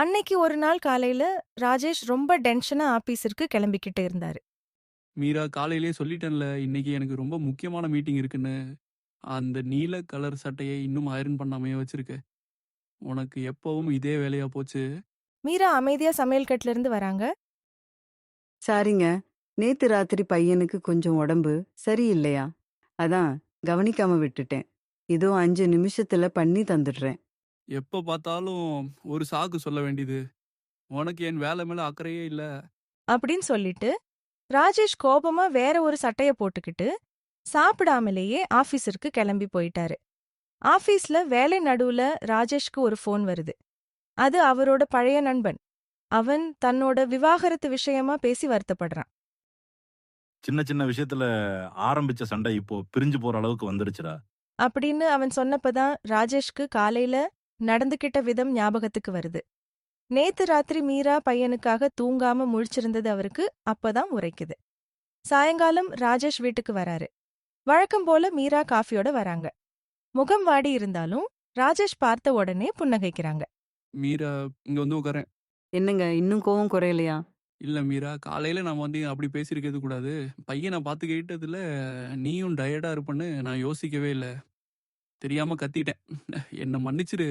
அன்னைக்கு ஒரு நாள் காலையில ராஜேஷ் ரொம்ப டென்ஷனா ஆபீஸிற்கு கிளம்பிக்கிட்டு இருந்தாரு. மீரா காலையிலேயே சொல்லிட்டேன்ல, இன்னைக்கு எனக்கு ரொம்ப முக்கியமான மீட்டிங் இருக்குன்னு. அந்த நீல கலர் சட்டைய இன்னும் அயர்ன் பண்ணாமயே வச்சிருக்க. உனக்கு எப்பவும் இதே வேலையா போச்சு. மீரா அமைதியா சமையல் கட்டுல இருந்து வராங்க. சாரிங்க. நேத்து ராத்திரி பையனுக்கு கொஞ்சம் உடம்பு சரியில்லையா? அதான் கவனிக்காம விட்டுட்டேன். இதோ 5 நிமிஷத்துல பண்ணி தந்துடுறேன். எப்ப பார்த்தாலும் ஒரு சாக்கு சொல்ல வேண்டியது. உனக்கு என் வேலை மேல அக்கறையே இல்ல. அப்படின்னு சொல்லிட்டு ராஜேஷ் கோபமா வேற ஒரு சட்டைய போட்டுக்கிட்டு சாப்பிடாமலேயே ஆபீஸிற்கு கிளம்பி போயிட்டாரு. ஆபீஸ்ல வேலை நடுவுல ராஜேஷ்க்கு ஒரு ஃபோன் வருது. அது அவரோட பழைய நண்பன். அவன் தன்னோட விவாகரத்து விஷயமா பேசி வருத்தப்படுறான். சின்ன சின்ன விஷயத்துல ஆரம்பிச்ச சண்டை இப்போ பிரிஞ்சு போற அளவுக்கு வந்துடுச்சுடா. அப்படின்னு அவன் சொன்னப்பதான் ராஜேஷ்க்கு காலையில நடந்துகிட்ட விதம் ஞாபகத்துக்கு வருது. நேத்து ராத்திரி மீரா பையனுக்காக தூங்காம முழிச்சிருந்தது அவருக்கு அப்பதான் உரைக்குது. சாயங்காலம் ராஜேஷ் வீட்டுக்கு வராரு. வழக்கம் போல மீரா காஃபியோட வராங்க. முகம் வாடி இருந்தாலும் ராஜேஷ் பார்த்த உடனே புன்னகைக்கிறாங்க. மீரா, இங்க வந்து உட்காரேன். என்னங்க இன்னும் கோவம் குறையலையா? இல்ல மீரா, காலையில நாம வந்து அப்படி பேசியிருக்கிறது கூடாது. பையனை பார்த்து கேட்டதுல நீயும் டயர்டா இருப்பன்னு நான் யோசிக்கவே இல்ல. தெரியாம கத்திட்டேன். என்ன மன்னிச்சிரு.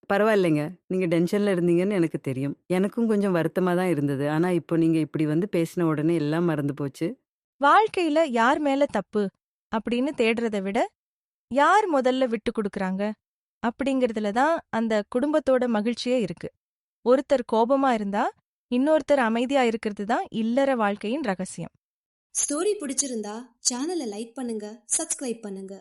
பரவாயில்லைங்க. நீங்க டென்ஷன்ல இருந்தீங்கன்னு எனக்கு தெரியும். எனக்கும் கொஞ்சம் வருத்தமா தான் இருந்தது. ஆனா இப்போ நீங்க இப்படி வந்து பேசின உடனே எல்லாம் மறந்து போச்சு. வாழ்க்கையில யார் மேல தப்பு அப்படின்னு தேடுறத விட யார் முதல்ல விட்டு கொடுக்கறாங்க அப்படிங்கறதுல தான் அந்த குடும்பத்தோட மகிழ்ச்சியே இருக்கு. ஒருத்தர் கோபமா இருந்தா இன்னொருத்தர் அமைதியா இருக்கிறது தான் இல்லற வாழ்க்கையின் ரகசியம். ஸ்டோரி பிடிச்சிருந்தா சேனலை லைக் பண்ணுங்க, சப்ஸ்கிரைப் பண்ணுங்க.